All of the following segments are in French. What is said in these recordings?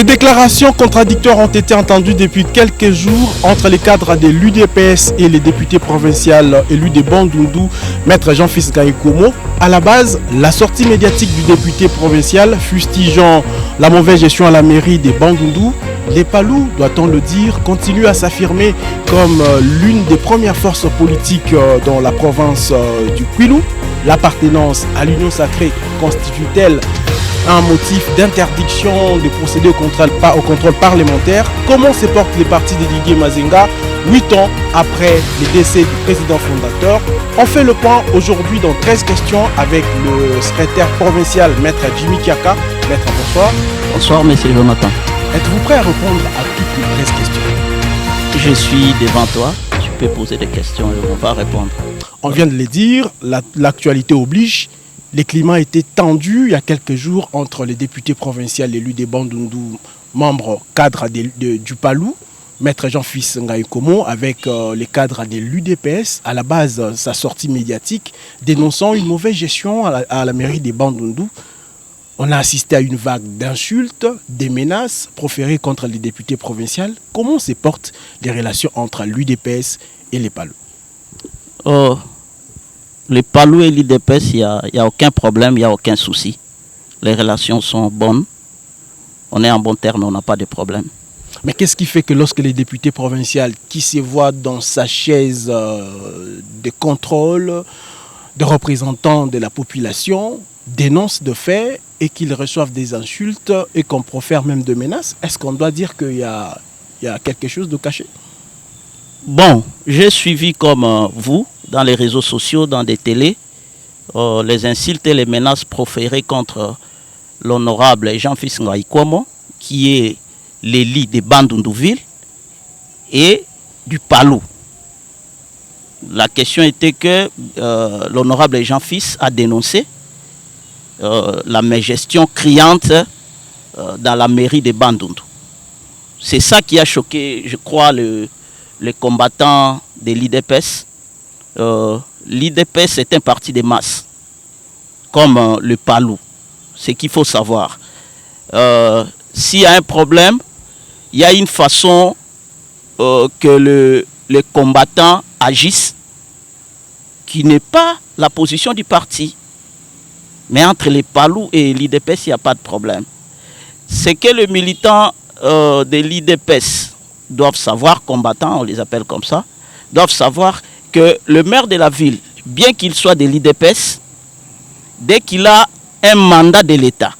Des déclarations contradictoires ont été entendues depuis quelques jours entre les cadres de l'UDPS et les députés provinciaux élus de Bandundu, Maître Jean-Fils Ngaïkomo. À la base, la sortie médiatique du député provincial fustigeant la mauvaise gestion à la mairie de Bandundu, les Palous, doit-on le dire, continuent à s'affirmer comme l'une des premières forces politiques dans la province du Kwilu. L'appartenance à l'Union sacrée constitue-t-elle un motif d'interdiction de procéder au contrôle parlementaire? Comment se porte le parti de Didier Mazenga 8 ans après le décès du président fondateur? On fait le point aujourd'hui dans 13 questions avec le secrétaire provincial, Maître Jimmy Kiaka. Maître, bonsoir. Bonsoir, monsieur Jonathan. Êtes-vous prêt à répondre à toutes les 13 questions? Je suis devant toi. Tu peux poser des questions et on va répondre. On vient de le dire, l'actualité oblige. Les climats étaient tendus il y a quelques jours entre les députés provinciaux élus de Bandundu, membres cadres du Palou, Maître Jean-Fils Ngaïkomo, avec les cadres de l'UDPS. À la base, sa sortie médiatique dénonçant une mauvaise gestion à la mairie de Bandundu. On a assisté à une vague d'insultes, des menaces proférées contre les députés provinciaux. Comment se portent les relations entre l'UDPS et les Palou? Les Palou et l'IDPS, il n'y a aucun problème, il n'y a aucun souci. Les relations sont bonnes. On est en bon terme, on n'a pas de problème. Mais qu'est-ce qui fait que lorsque les députés provinciaux qui se voient dans sa chaise de contrôle, de représentants de la population, dénoncent de faits et qu'ils reçoivent des insultes et qu'on profère même de menaces, est-ce qu'on doit dire qu'il y a quelque chose de caché? Bon, j'ai suivi comme vous, dans les réseaux sociaux, dans des télés, les insultes et les menaces proférées contre l'honorable Jean-Fils Ngaïkomo, qui est l'élit de Bandundu-Ville et du Palou. La question était que l'honorable Jean-Fils a dénoncé la mégestion criante dans la mairie de Bandundu. C'est ça qui a choqué, je crois, les combattants de l'IDPS. L'IDPS est un parti de masse, comme le Palou. Ce qu'il faut savoir. S'il y a un problème, il y a une façon que les combattants agissent qui n'est pas la position du parti. Mais entre les Palou et l'IDPS, il n'y a pas de problème. C'est que les militants de l'IDPS doivent savoir, combattants, on les appelle comme ça, doivent savoir que le maire de la ville, bien qu'il soit de l'IDPS, dès qu'il a un mandat de l'État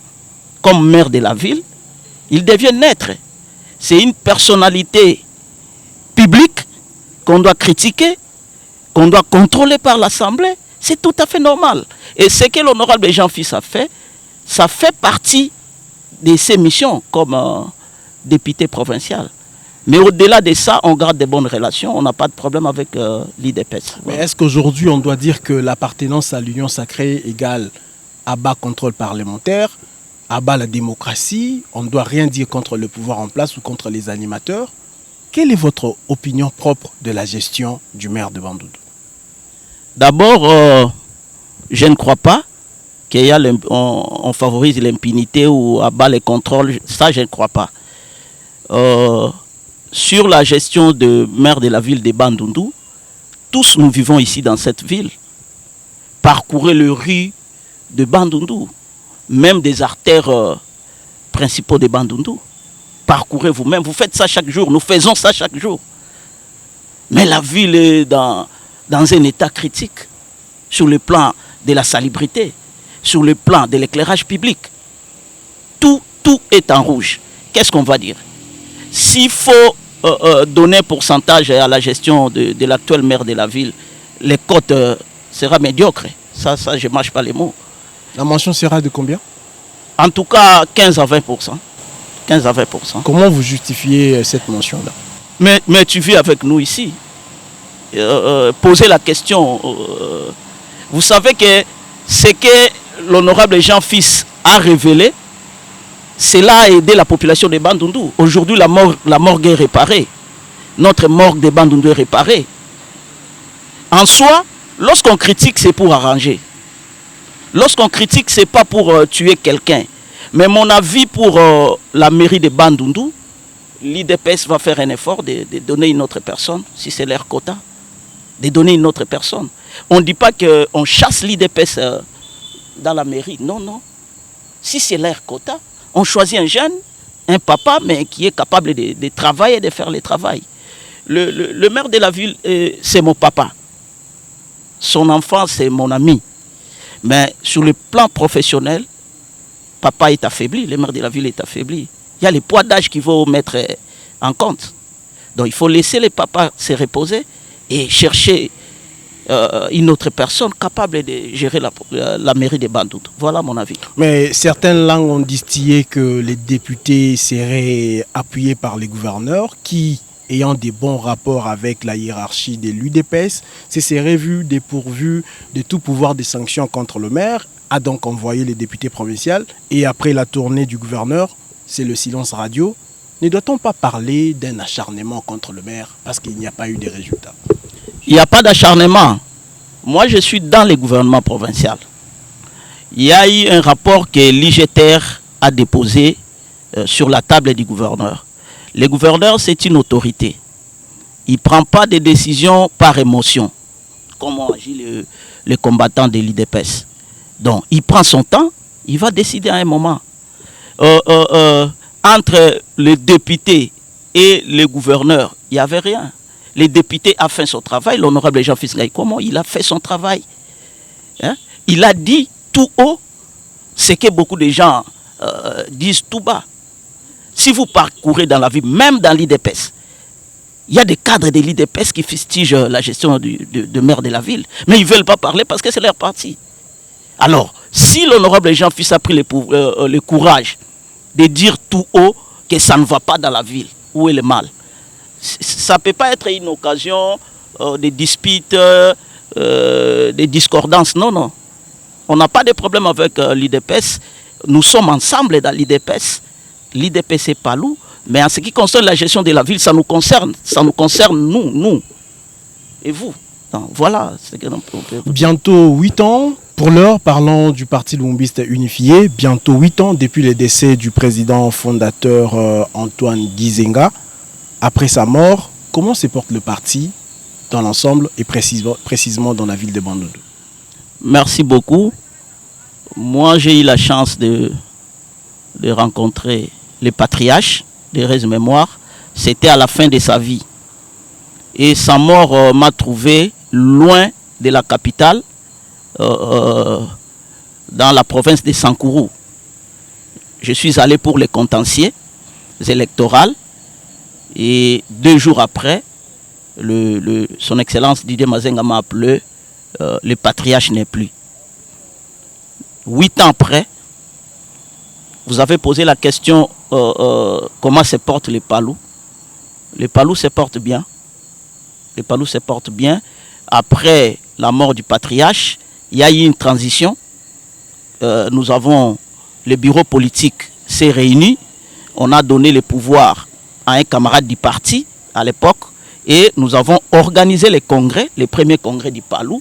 comme maire de la ville, il devient neutre. C'est une personnalité publique qu'on doit critiquer, qu'on doit contrôler par l'Assemblée. C'est tout à fait normal. Et ce que l'honorable Jean-Fils a fait, ça fait partie de ses missions comme député provincial. Mais au-delà de ça, on garde de bonnes relations, on n'a pas de problème avec l'IDPS. Mais est-ce qu'aujourd'hui, on doit dire que l'appartenance à l'Union sacrée égale à bas contrôle parlementaire, à bas la démocratie, on ne doit rien dire contre le pouvoir en place ou contre les animateurs? Quelle est votre opinion propre de la gestion du maire de Bandundu? D'abord, je ne crois pas qu'on favorise l'impunité ou à bas les contrôles, ça je ne crois pas. Sur la gestion de maire de la ville de Bandundu, tous nous vivons ici dans cette ville. Parcourez le rue de Bandundu, même des artères principaux de Bandundu. Parcourez vous-même, vous faites ça chaque jour, nous faisons ça chaque jour. Mais la ville est dans un état critique, sur le plan de la salubrité, sur le plan de l'éclairage public. Tout est en rouge. Qu'est-ce qu'on va dire? S'il faut donner un pourcentage à la gestion de l'actuel maire de la ville, les cotes sera médiocre. Ça, je ne mâche pas les mots. La mention sera de combien? En tout cas, 15 à 20%. 15 à 20%. Comment vous justifiez cette mention-là? Mais tu vis avec nous ici. Poser la question. Vous savez que ce que l'honorable Jean-Fils a révélé, cela a aidé la population de Bandundu. Aujourd'hui, la morgue est réparée. Notre morgue de Bandundu est réparée. En soi, lorsqu'on critique, c'est pour arranger. Lorsqu'on critique, ce n'est pas pour tuer quelqu'un. Mais mon avis pour la mairie de Bandundu, l'IDPS va faire un effort de donner une autre personne, si c'est leur quota, de donner une autre personne. On ne dit pas qu'on chasse l'IDPS dans la mairie. Non, non. Si c'est leur quota, on choisit un jeune, un papa, mais qui est capable de travailler et de faire le travail. Le maire de la ville, c'est mon papa. Son enfant, c'est mon ami. Mais sur le plan professionnel, papa est affaibli, le maire de la ville est affaibli. Il y a les poids d'âge qu'il faut mettre en compte. Donc il faut laisser les papas se reposer et chercher une autre personne capable de gérer la mairie de Bandundu. Voilà mon avis. Mais certaines langues ont distillé que les députés seraient appuyés par les gouverneurs qui, ayant des bons rapports avec la hiérarchie de l'UDPS, se seraient vus dépourvus de tout pouvoir de sanction contre le maire, a donc envoyé les députés provinciaux et après la tournée du gouverneur, c'est le silence radio. Ne doit-on pas parler d'un acharnement contre le maire parce qu'il n'y a pas eu de résultats? Il n'y a pas d'acharnement. Moi, je suis dans le gouvernement provincial. Il y a eu un rapport que l'IGTR a déposé sur la table du gouverneur. Le gouverneur, c'est une autorité. Il ne prend pas des décisions par émotion, comme ont agi les combattants de l'IDPS. Donc, il prend son temps, il va décider à un moment. Entre les députés et les gouverneurs, il n'y avait rien. Les députés ont fait son travail, l'honorable Jean-Fils Ngaïkomo, il a fait son travail. Hein? Il a dit tout haut ce que beaucoup de gens disent tout bas. Si vous parcourez dans la vie, même dans l'IDPS, il y a des cadres de l'IDPS qui fustigent la gestion de maire de la ville, mais ils ne veulent pas parler parce que c'est leur parti. Alors, si l'honorable Jean-Fils a pris le courage de dire tout haut que ça ne va pas dans la ville, où est le mal, ça ne peut pas être une occasion de disputes, de discordances. Non, non. On n'a pas de problème avec l'IDPS. Nous sommes ensemble dans l'IDPS. L'IDPS est Palou. Mais en ce qui concerne la gestion de la ville, ça nous concerne. Ça nous concerne, nous. Et vous. Donc, voilà ce que l'on peut... Bientôt 8 ans. Pour l'heure, parlons du Parti Lumumbiste Unifié. Bientôt 8 ans depuis le décès du président fondateur Antoine Gizenga. Après sa mort, comment se porte le parti dans l'ensemble et précisément dans la ville de Bandundu? Merci beaucoup. Moi, j'ai eu la chance de rencontrer le patriarche de Rez Mémoire. C'était à la fin de sa vie. Et sa mort m'a trouvé loin de la capitale, dans la province de Sankourou. Je suis allé pour les contentieux électoraux. Et 2 jours après, son Excellence Didier Mazenga m'a appelé, le patriarche n'est plus. 8 ans après, vous avez posé la question comment se portent les Palous. Les Palous se portent bien. Les Palous se portent bien. Après la mort du patriarche, il y a eu une transition. Nous avons, le bureau politique s'est réuni. On a donné le pouvoir à un camarade du parti à l'époque et nous avons organisé les congrès, les premiers congrès du Palou,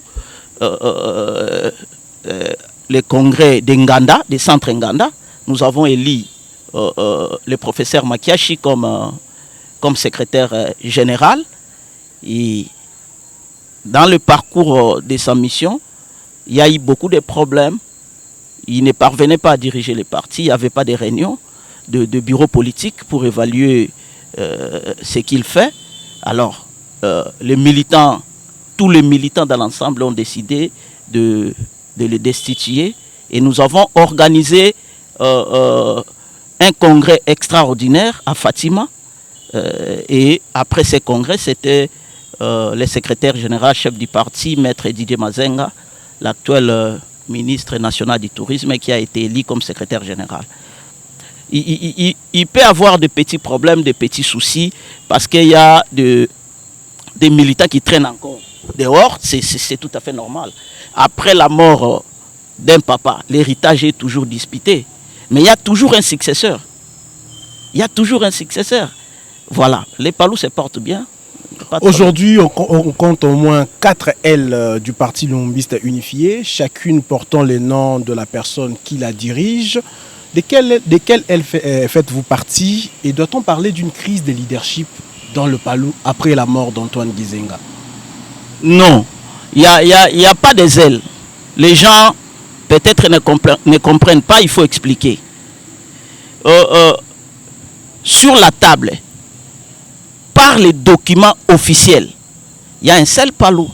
les congrès d'Enganda, des centres Nganda. Nous avons élu le professeur Makiashi comme secrétaire général. Et dans le parcours de sa mission, il y a eu beaucoup de problèmes. Il ne parvenait pas à diriger le parti, il n'y avait pas de réunion de bureau politique pour évaluer ce qu'il fait. Alors, les militants, tous les militants dans l'ensemble ont décidé de le destituer et nous avons organisé un congrès extraordinaire à Fatima et après ce congrès, c'était le secrétaire général, chef du parti, maître Didier Mazenga, l'actuel ministre national du tourisme qui a été élu comme secrétaire général. Il peut y avoir de petits problèmes, de petits soucis, parce qu'il y a des militants qui traînent encore dehors, c'est tout à fait normal. Après la mort d'un papa, l'héritage est toujours disputé, mais il y a toujours un successeur. Il y a toujours un successeur. Voilà, les Palous se portent bien. Aujourd'hui, on compte au moins 4 ailes du Parti Lumumbiste Unifié, chacune portant les noms de la personne qui la dirige. Desquelles faites-vous partie? Et doit-on parler d'une crise de leadership dans le Palou après la mort d'Antoine Gizenga? Non, il n'y a pas des ailes. Les gens peut-être ne comprennent pas, il faut expliquer. Sur la table, par les documents officiels, il y a un seul Palou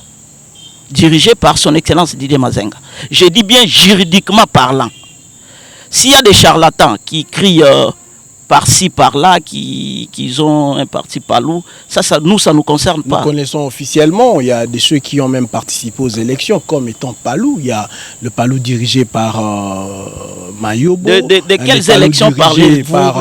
dirigé par son Excellence Didier Mazenga. Je dis bien juridiquement parlant. S'il y a des charlatans qui crient par-ci, par-là, qu'ils ont un parti Palou, ça nous concerne pas. Nous connaissons officiellement, il y a des ceux qui ont même participé aux élections comme étant Palou. Il y a le Palou dirigé par Mayobo. De quelles élections parlez-vous par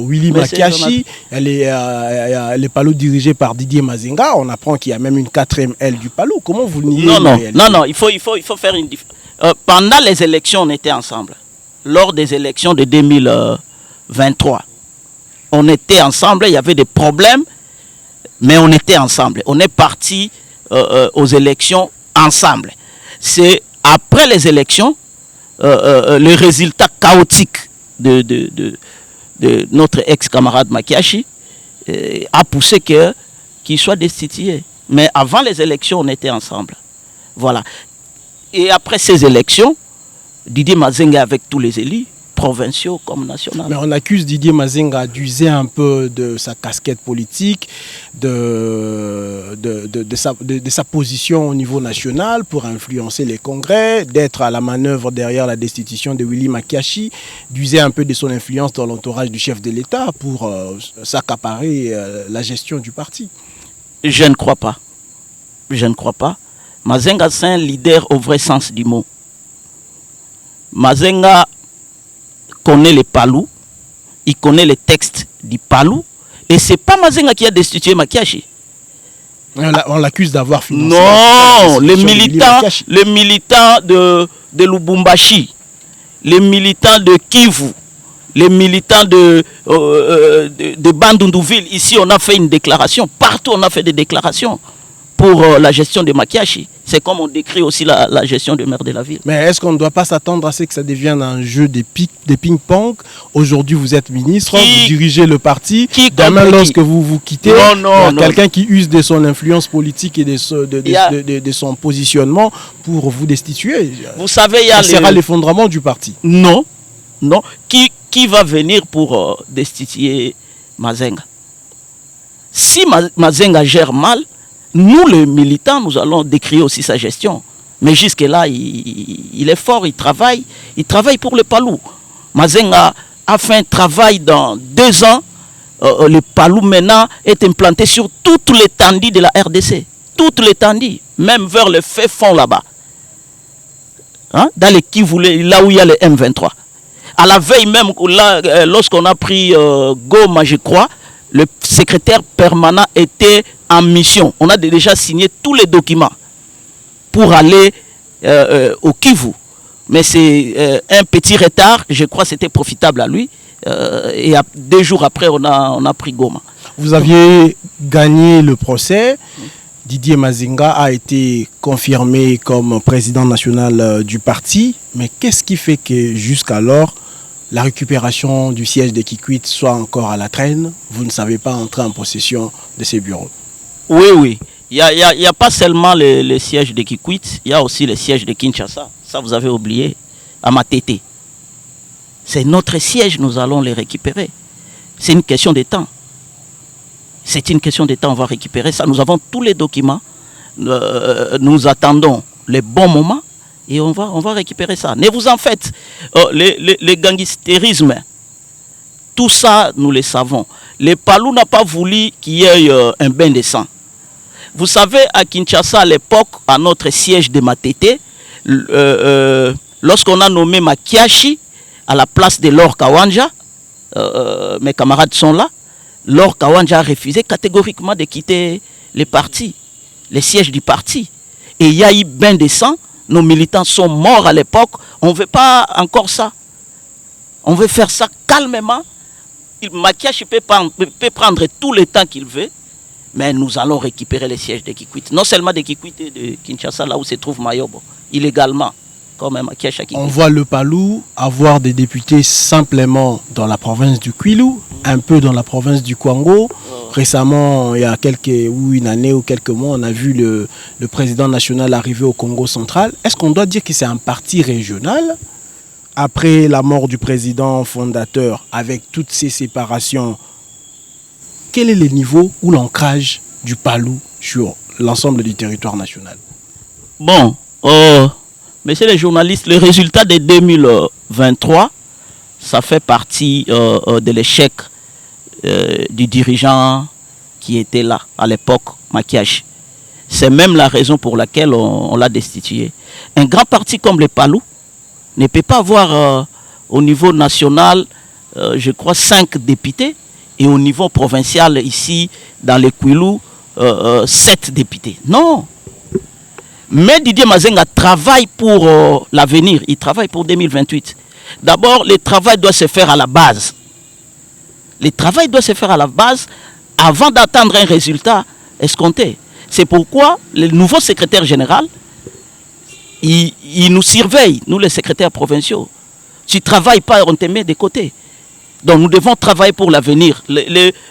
Willy Makiashi. Il y a les Palou dirigés par Didier Mazenga. On apprend qu'il y a même une 4e aile du Palou. Comment vous niez? Non, il faut faire une différence. Pendant les élections, on était ensemble. Lors des élections de 2023. On était ensemble, il y avait des problèmes, mais on était ensemble. On est parti aux élections ensemble. C'est après les élections, le résultat chaotique de notre ex-camarade Makiashi a poussé qu'il soit destitué. Mais avant les élections, on était ensemble. Voilà. Et après ces élections, Didier Mazenga avec tous les élus, provinciaux comme nationaux. Mais on accuse Didier Mazenga d'user un peu de sa casquette politique, de sa position au niveau national pour influencer les congrès, d'être à la manœuvre derrière la destitution de Willy Makiashi, d'user un peu de son influence dans l'entourage du chef de l'État pour s'accaparer la gestion du parti. Je ne crois pas. Je ne crois pas. Mazenga, c'est un leader au vrai sens du mot. Mazenga connaît les Palou, il connaît les textes du Palou, et c'est pas Mazenga qui a destitué Makiashi. On l'accuse d'avoir financé. Non, les militants de Lubumbashi, les militants de Kivu, les militants de Bandundouville, ici on a fait une déclaration, partout on a fait des déclarations pour la gestion de Makiashi. C'est comme on décrit aussi la gestion du maire de la ville. Mais est-ce qu'on ne doit pas s'attendre à ce que ça devienne un jeu de ping-pong? Aujourd'hui, vous êtes ministre, vous dirigez le parti. Demain, lorsque vous quittez, il y a quelqu'un qui use de son influence politique et de son positionnement pour vous destituer. Vous savez, ça sera l'effondrement du parti. Non. Qui va venir pour destituer Mazenga? Si Mazenga gère mal, nous, les militants, nous allons décrire aussi sa gestion. Mais jusque-là, il est fort, il travaille pour le Palou. Mazenga a fait un travail dans 2 ans. Le Palou maintenant est implanté sur toute l'étendue de la RDC. Toute l'étendue, même vers le fait fond là-bas. Hein? Dans les Kivu, là où il y a le M23. À la veille même, lorsqu'on a pris Goma, je crois, le secrétaire permanent était en mission. On a déjà signé tous les documents pour aller au Kivu. Mais c'est un petit retard. Je crois que c'était profitable à lui. Et 2 jours après, on a pris Goma. Vous aviez gagné le procès. Didier Mazenga a été confirmé comme président national du parti. Mais qu'est-ce qui fait que jusqu'alors, la récupération du siège de Kikwit soit encore à la traîne? Vous ne savez pas entrer en possession de ces bureaux? Oui. Il n'y a pas seulement le siège de Kikwit, il y a aussi le siège de Kinshasa. Ça, vous avez oublié, à Matete. C'est notre siège, nous allons les récupérer. C'est une question de temps. C'est une question de temps, on va récupérer ça. Nous avons tous les documents. Nous attendons les bons moments et on va récupérer ça. Ne vous en faites. Le gangstérisme, tout ça, nous le savons. Le Palou n'a pas voulu qu'il y ait un bain de sang. Vous savez, à Kinshasa, à l'époque, à notre siège de Matete, lorsqu'on a nommé Makiashi à la place de Laure Kawanja, mes camarades sont là, Laure Kawanja a refusé catégoriquement de quitter le parti, les sièges du parti. Et il y a eu bain de sang, nos militants sont morts à l'époque, on ne veut pas encore ça. On veut faire ça calmement. Makiashi peut prendre tout le temps qu'il veut, mais nous allons récupérer les sièges de Kikwit. Non seulement de Kikwit et de Kinshasa, là où se trouve Mayobo, illégalement. comme Makiash. On voit le Palou avoir des députés simplement dans la province du Kwilu, un peu dans la province du Kwango. Récemment, il y a une année ou quelques mois, on a vu le président national arriver au Congo central. Est-ce qu'on doit dire que c'est un parti régional? Après la mort du président fondateur, avec toutes ces séparations, quel est le niveau ou l'ancrage du Palou sur l'ensemble du territoire national? Bon, messieurs les journalistes, le résultat de 2023, ça fait partie de l'échec du dirigeant qui était là à l'époque, Makiash. C'est même la raison pour laquelle on l'a destitué. Un grand parti comme le Palou ne peut pas avoir au niveau national, je crois, 5 députés, et au niveau provincial, ici, dans le Kwilu, 7 députés. Non. Mais Didier Mazenga travaille pour l'avenir, il travaille pour 2028. D'abord, le travail doit se faire à la base. Le travail doit se faire à la base avant d'attendre un résultat escompté. C'est pourquoi le nouveau secrétaire général, il nous surveille, nous les secrétaires provinciaux. Tu ne travailles pas, on te met de côté. Donc nous devons travailler pour l'avenir.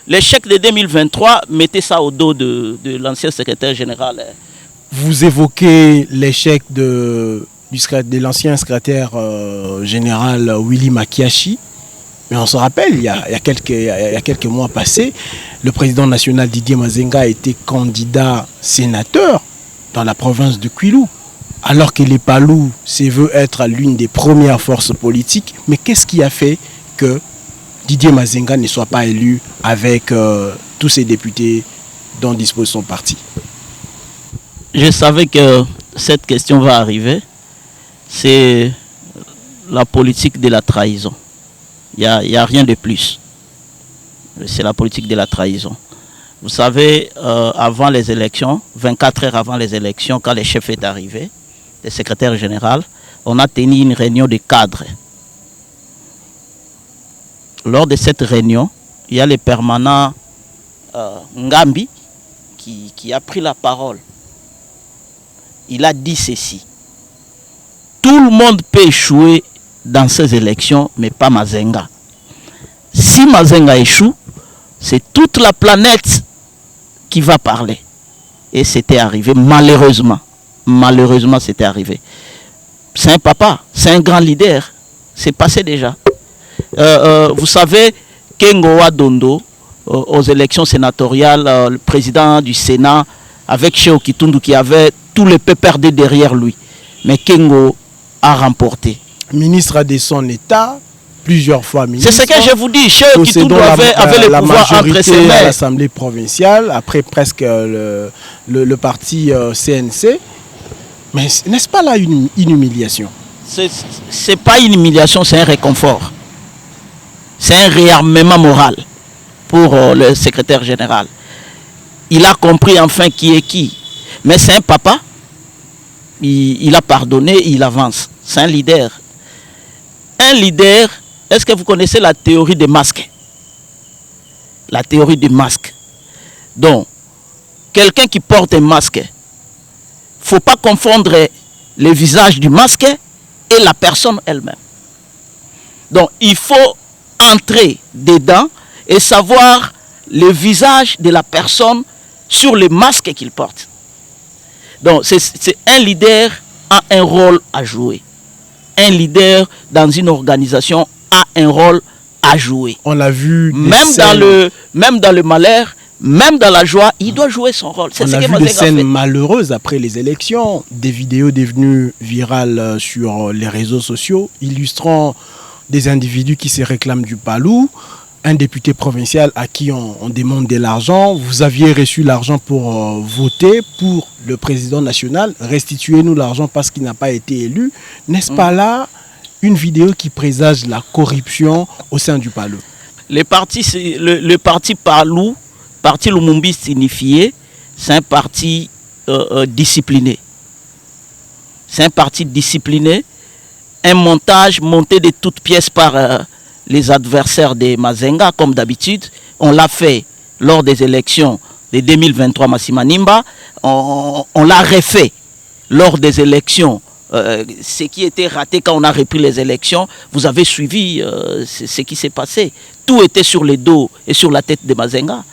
L'échec de 2023, mettez ça au dos de l'ancien secrétaire général. Vous évoquez l'échec de l'ancien secrétaire général Willy Makiashi. Mais on se rappelle, il y a quelques mois passés, le président national Didier Mazenga a été candidat sénateur dans la province de Kwilu. Alors que les Palou se veut être l'une des premières forces politiques. Mais qu'est-ce qui a fait que Didier Mazenga ne soit pas élu avec tous ces députés dont dispose son parti? Je savais que cette question va arriver. C'est la politique de la trahison. Il n'y a rien de plus. C'est la politique de la trahison. Vous savez, avant les élections, 24 heures avant les élections, quand le chef est arrivé, le secrétaire général, on a tenu une réunion de cadres. Lors de cette réunion, il y a le permanent Ngambi qui a pris la parole. Il a dit ceci: tout le monde peut échouer dans ces élections, mais pas Mazenga. Si Mazenga échoue, c'est toute la planète qui va parler. Et c'était arrivé, malheureusement. Malheureusement, c'était arrivé. C'est un papa, c'est un grand leader. C'est passé déjà. Vous savez, Kengo Dondo, aux élections sénatoriales, le président du Sénat, avec Cheo Kitundu qui avait tout le peuple perdu derrière lui. Mais Kengo a remporté. Ministre de son État, plusieurs fois ministre. C'est ce que je vous dis. Cheo Kitundu avait le pouvoir entre ses mains. À l'Assemblée provinciale, après presque le parti CNC. Mais n'est-ce pas là une humiliation? C'est pas une humiliation, c'est un réconfort. C'est un réarmement moral pour le secrétaire général. Il a compris enfin qui est qui. Mais c'est un papa. Il a pardonné, il avance. C'est un leader. Un leader, est-ce que vous connaissez la théorie des masques? La théorie des masques. Donc, quelqu'un qui porte un masque, il ne faut pas confondre le visage du masque et la personne elle-même. Donc, il faut entrer dedans et savoir le visage de la personne sur le masque qu'il porte. Donc, c'est un leader a un rôle à jouer. Un leader dans une organisation a un rôle à jouer. On l'a vu. Même dans le malheur, même dans la joie, il doit jouer son rôle. On a vu des scènes malheureuses après les élections, des vidéos devenues virales sur les réseaux sociaux, illustrant des individus qui se réclament du Palou, un député provincial à qui on demande de l'argent. Vous aviez reçu l'argent pour voter pour le président national. Restituez-nous l'argent parce qu'il n'a pas été élu. N'est-ce pas là une vidéo qui présage la corruption au sein du Palou? Le parti Palou, parti Lumumbi signifié, c'est un parti discipliné. C'est un parti discipliné. Un montage monté de toutes pièces par les adversaires de Mazenga, comme d'habitude. On l'a fait lors des élections de 2023 Massima Nimba. On l'a refait lors des élections ce qui était raté quand on a repris les élections, vous avez suivi ce qui s'est passé. Tout était sur les dos et sur la tête de Mazenga.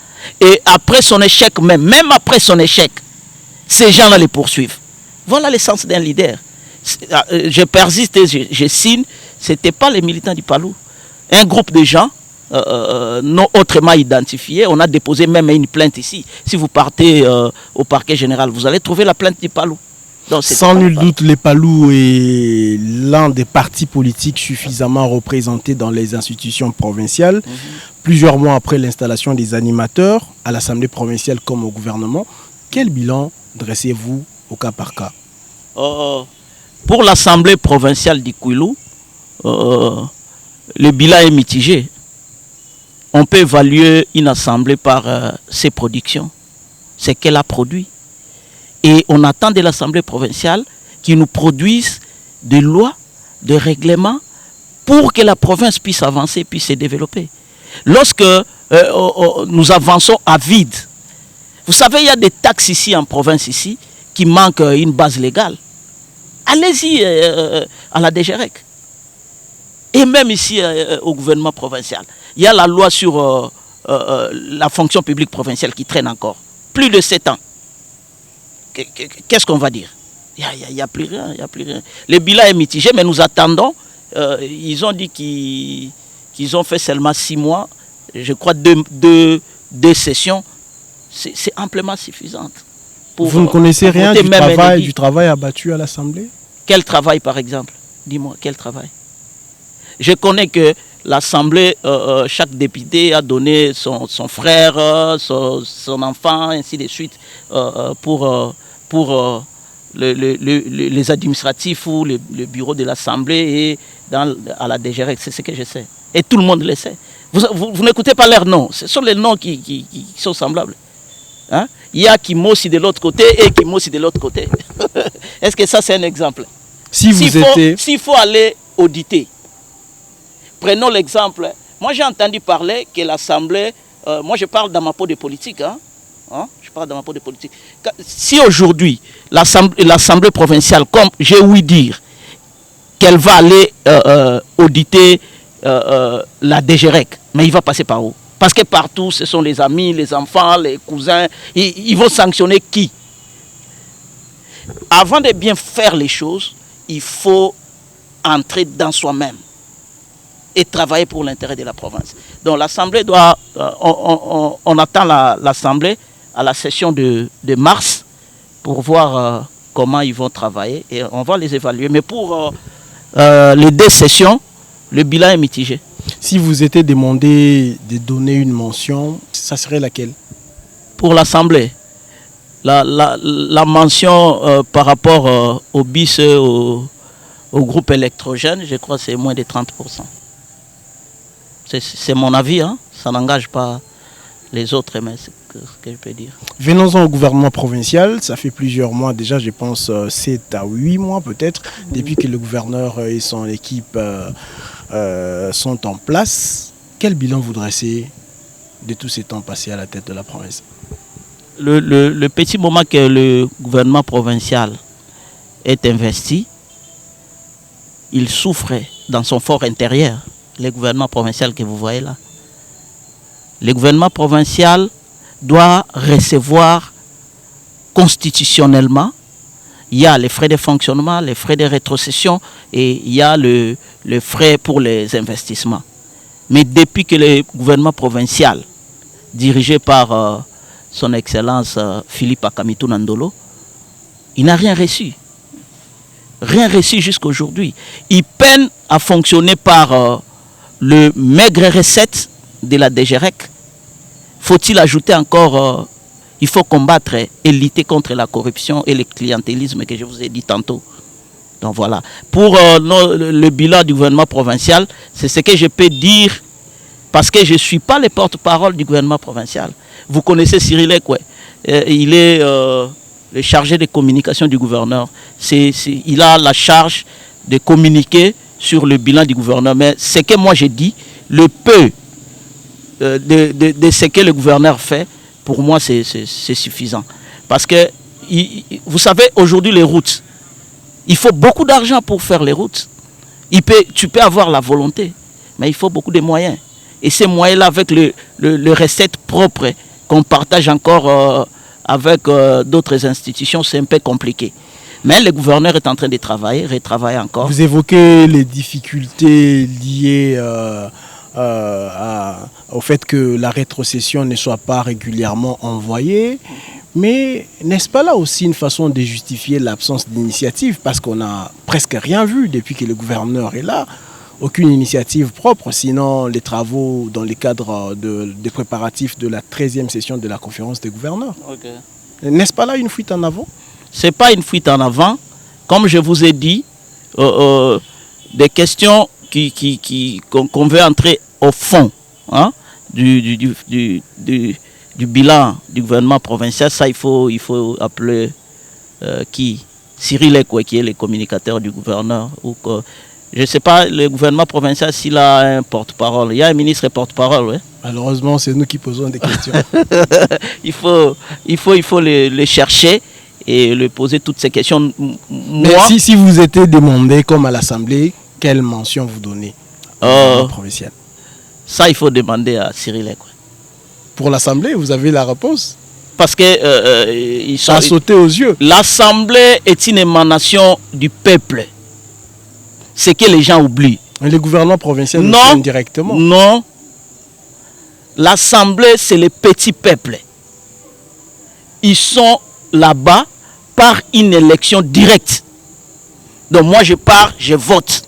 Et après son échec, même après son échec, ces gens-là les poursuivent. Voilà l'essence d'un leader. Je persiste et je signe, ce n'était pas les militants du Palou. Un groupe de gens non autrement identifiés, on a déposé même une plainte ici. Si vous partez au parquet général, vous allez trouver la plainte du Palou. Donc, sans nul doute, les Palou est l'un des partis politiques suffisamment représentés dans les institutions provinciales. Plusieurs mois après l'installation des animateurs à l'Assemblée provinciale comme au gouvernement, quel bilan dressez-vous au cas par cas? Pour l'Assemblée provinciale d'Ikouilou, le bilan est mitigé. On peut évaluer une assemblée par ses productions, ce qu'elle a produit. Et on attend de l'Assemblée provinciale qu'ils nous produise des lois, des règlements pour que la province puisse avancer, puisse se développer. Lorsque nous avançons à vide, vous savez, il y a des taxes ici en province ici qui manquent une base légale. Allez-y à la DGREC. Et même ici au gouvernement provincial. Il y a la loi sur la fonction publique provinciale qui traîne encore. Plus de 7 ans. Qu'est-ce qu'on va dire? Il n'y a plus rien, il n'y a plus rien. Le bilan est mitigé, mais nous attendons. Ils ont dit qu'ils ont fait seulement 6 mois. Je crois 2 sessions. C'est amplement suffisant. Vous ne connaissez rien du travail abattu à l'Assemblée? Quel travail, par exemple? Dis-moi, quel travail? Je connais que l'Assemblée, chaque député a donné son frère, son enfant, ainsi de suite, pour les administratifs ou le bureau de l'Assemblée et à la DGREC. C'est ce que je sais. Et tout le monde le sait. Vous n'écoutez pas leurs noms. Ce sont les noms qui sont semblables. Hein? Il y a Kimossi de l'autre côté et Kimossi de l'autre côté. Est-ce que ça, c'est un exemple? S'il faut aller auditer, prenons l'exemple. Moi, j'ai entendu parler que l'Assemblée... moi, je parle dans ma peau de politique. Je parle dans ma peau de politique. Si aujourd'hui, l'Assemblée provinciale, comme j'ai ouï dire, qu'elle va aller auditer la DGREC, mais il va passer par où? Parce que partout, ce sont les amis, les enfants, les cousins. Ils vont sanctionner qui? Avant de bien faire les choses, il faut entrer dans soi-même et travailler pour l'intérêt de la province. Donc l'Assemblée doit... on attend l'Assemblée à la session de mars pour voir comment ils vont travailler et on va les évaluer. Mais pour les 2 sessions, le bilan est mitigé. Si vous étiez demandé de donner une mention, ça serait laquelle? Pour l'Assemblée, la mention par rapport au BIS, au groupe électrogène, je crois que c'est moins de 30%. C'est mon avis, hein? Ça n'engage pas les autres, mais c'est ce que je peux dire. Venons-en au gouvernement provincial, ça fait plusieurs mois déjà, je pense 7 à 8 mois peut-être, depuis que le gouverneur et son équipe sont en place. Quel bilan vous dressez de tous ces temps passés à la tête de la province? Le petit moment que le gouvernement provincial est investi, il souffrait dans son fort intérieur, le gouvernement provincial que vous voyez là. Le gouvernement provincial doit recevoir constitutionnellement. Il y a les frais de fonctionnement, les frais de rétrocession et il y a le frais pour les investissements. Mais depuis que le gouvernement provincial, dirigé par son Excellence Philippe Akamitou Nandolo, il n'a rien reçu. Rien reçu jusqu'à aujourd'hui. Il peine à fonctionner par le maigre recette de la DGREC. Faut-il ajouter encore, il faut combattre et lutter contre la corruption et le clientélisme que je vous ai dit tantôt. Donc voilà. Pour le bilan du gouvernement provincial, c'est ce que je peux dire parce que je ne suis pas le porte-parole du gouvernement provincial. Vous connaissez Cyril Ekwe. Il est le chargé de communication du gouverneur. Il a la charge de communiquer sur le bilan du gouverneur. Mais ce que moi j'ai dit, le peu de ce que le gouverneur fait, pour moi c'est suffisant. Parce que, vous savez, aujourd'hui les routes, Il faut beaucoup d'argent pour faire les routes. Tu peux avoir la volonté, mais il faut beaucoup de moyens. Et ces moyens-là, avec le recette propre qu'on partage encore avec d'autres institutions, c'est un peu compliqué. Mais le gouverneur est en train de retravailler encore. Vous évoquez les difficultés liées au fait que la rétrocession ne soit pas régulièrement envoyée. Mais n'est-ce pas là aussi une façon de justifier l'absence d'initiative? Parce qu'on n'a presque rien vu depuis que le gouverneur est là. Aucune initiative propre, sinon les travaux dans le cadre des préparatifs de la 13e session de la conférence des gouverneurs. Okay. N'est-ce pas là une fuite en avant? Ce n'est pas une fuite en avant. Comme je vous ai dit, des questions qu'on veut entrer au fond du bilan du gouvernement provincial. Ça, il faut appeler Cyril Ekwe, qui est le communicateur du gouverneur. Je ne sais pas, le gouvernement provincial, s'il a un porte-parole. Il y a un ministre porte-parole, oui. Malheureusement, c'est nous qui posons des questions. il faut les chercher et lui poser toutes ces questions. Mais si vous étiez demandé, comme à l'Assemblée, quelle mention vous donnez au gouvernement provincial? Ça, il faut demander à Cyril Ekwe. Pour l'Assemblée, vous avez la réponse? Parce que ils sont... Ça a sauté aux yeux. L'Assemblée est une émanation du peuple. C'est que les gens oublient. Mais le gouvernement provincial nous soutient directement. Non. L'Assemblée, c'est le petit peuple. Ils sont là-bas par une élection directe. Donc moi, je pars, je vote.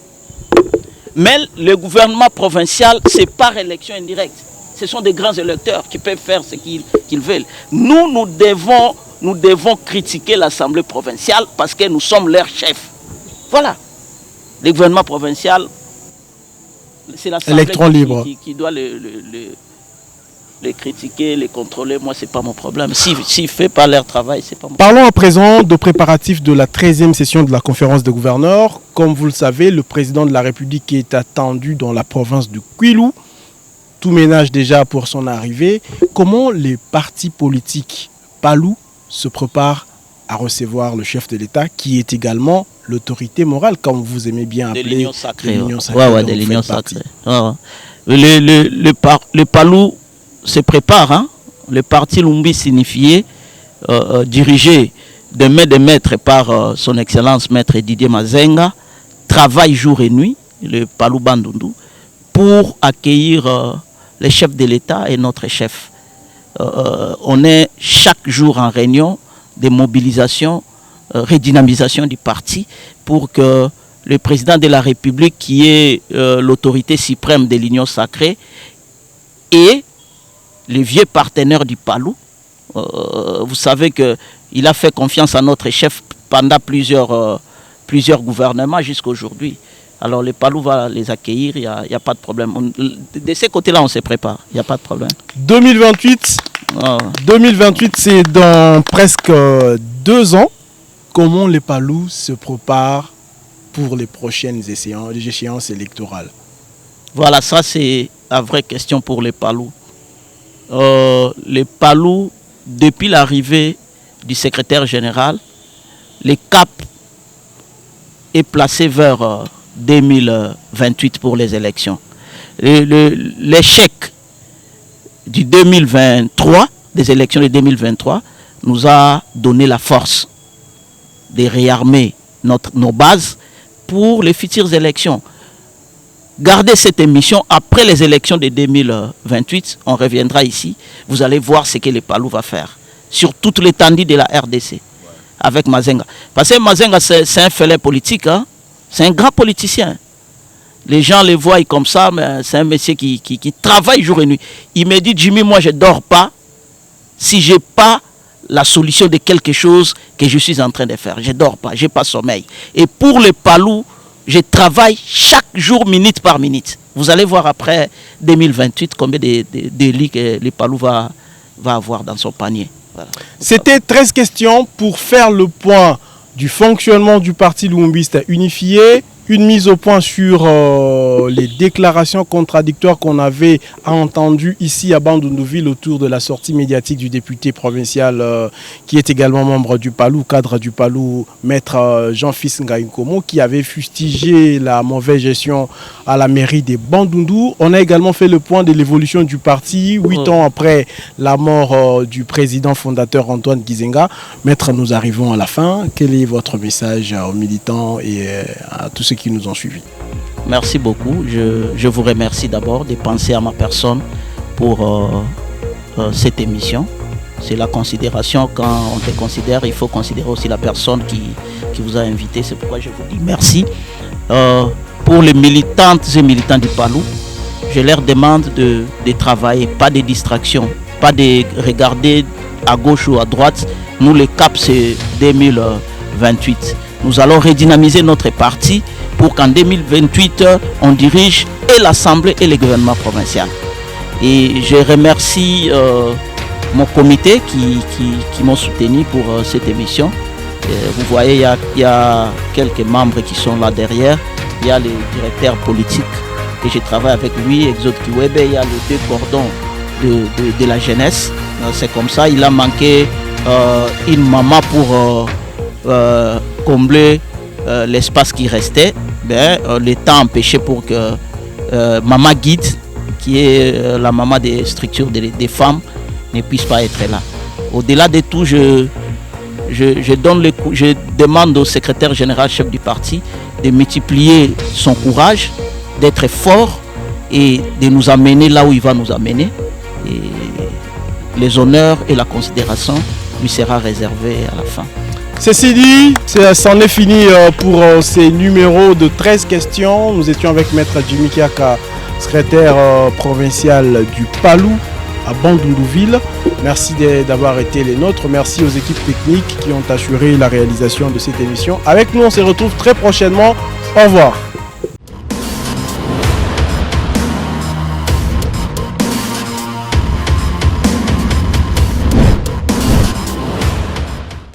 Mais le gouvernement provincial, c'est par élection indirecte. Ce sont des grands électeurs qui peuvent faire ce qu'ils veulent. Nous devons critiquer l'Assemblée provinciale parce que nous sommes leurs chefs. Voilà. Le gouvernement provincial, c'est l'Assemblée qui doit les critiquer, les contrôler. Moi, ce n'est pas mon problème. S'ils ne font pas leur travail, ce n'est pas mon problème. Parlons à présent de préparatifs de la 13e session de la conférence des gouverneurs. Comme vous le savez, le président de la République est attendu dans la province du Kwilu. Tout ménage déjà pour son arrivée. Comment les partis politiques Palou se préparent à recevoir le chef de l'État, qui est également l'autorité morale, comme vous aimez bien appeler l'union sacrée. Ouais, de l'union sacrée. Le Palou se prépare. Hein? Le parti Lumbi signifié, dirigé de main de maître par son excellence maître Didier Mazenga, travaille jour et nuit, le Palou Bandundu, pour accueillir les chefs de l'État et notre chef. On est chaque jour en réunion de mobilisation, redynamisation du parti pour que le président de la République, qui est l'autorité suprême de l'Union sacrée, et les vieux partenaires du Palou, vous savez qu'il a fait confiance à notre chef pendant plusieurs gouvernements jusqu'à aujourd'hui. Alors le Palou va les accueillir, il n'y a pas de problème. De ces côtés-là, on se prépare, il n'y a pas de problème. 2028, 2028 c'est dans presque 2 ans. Comment les Palous se préparent pour les prochaines échéances électorales? Voilà, ça c'est la vraie question pour les Palous. Les Palous, depuis l'arrivée du secrétaire général, le cap est placé vers 2028 pour les élections. L'échec du 2023, des élections de 2023, nous a donné la force de réarmer nos bases pour les futures élections. Gardez cette émission après les élections de 2028, on reviendra ici, vous allez voir ce que les Palous va faire sur toute l'étendue de la RDC avec Mazenga. Parce que Mazenga c'est un félin politique, hein? C'est un grand politicien. Les gens le voient comme ça, mais c'est un monsieur qui travaille jour et nuit. Il me dit, Jimmy, moi je ne dors pas si je n'ai pas la solution de quelque chose que je suis en train de faire. Je ne dors pas, je n'ai pas sommeil. Et pour les Palous, je travaille chaque jour, minute par minute. Vous allez voir après 2028 combien de lits que les Palous va avoir dans son panier. Voilà. C'était 13 questions pour faire le point du fonctionnement du parti lumumbiste unifié une mise au point sur les déclarations contradictoires qu'on avait entendues ici à Bandundu-Ville autour de la sortie médiatique du député provincial qui est également membre du PALU, cadre du PALU, maître Jean-Fils Ngaïkomo, qui avait fustigé la mauvaise gestion à la mairie de Bandundu. On a également fait le point de l'évolution du parti 8 ans après la mort du président fondateur Antoine Gizenga. Maître, nous arrivons à la fin. Quel est votre message aux militants et à tous ceux qui nous ont suivis? Merci beaucoup. Je vous remercie d'abord de penser à ma personne pour cette émission. C'est la considération. Quand on te considère, il faut considérer aussi la personne qui vous a invité. C'est pourquoi je vous dis merci. Pour les militantes et militants du PALU, je leur demande de travailler, pas de distraction, pas de regarder à gauche ou à droite. Nous, le cap, c'est 2028. Nous allons redynamiser notre parti pour qu'en 2028, on dirige et l'Assemblée et le gouvernement provincial. Et je remercie mon comité qui m'ont soutenu pour cette émission. Vous voyez, il y a quelques membres qui sont là derrière. Il y a le directeur politique et je travaille avec lui, Exode Kiwebe. Il y a les deux cordons de la jeunesse. C'est comme ça, il a manqué une maman pour combler l'espace qui restait. Le temps empêché pour que maman guide, qui est la maman des structures des femmes, ne puisse pas être là. Au-delà de tout, je demande au secrétaire général chef du parti de multiplier son courage, d'être fort et de nous amener là où il va nous amener. Et les honneurs et la considération lui sera réservée à la fin. Ceci dit, c'en est fini pour ces numéros de 13 questions. Nous étions avec Maître Jimmy Kiaka, secrétaire provincial du PALU à Bandundu-Ville. Merci d'avoir été les nôtres. Merci aux équipes techniques qui ont assuré la réalisation de cette émission. Avec nous, on se retrouve très prochainement. Au revoir.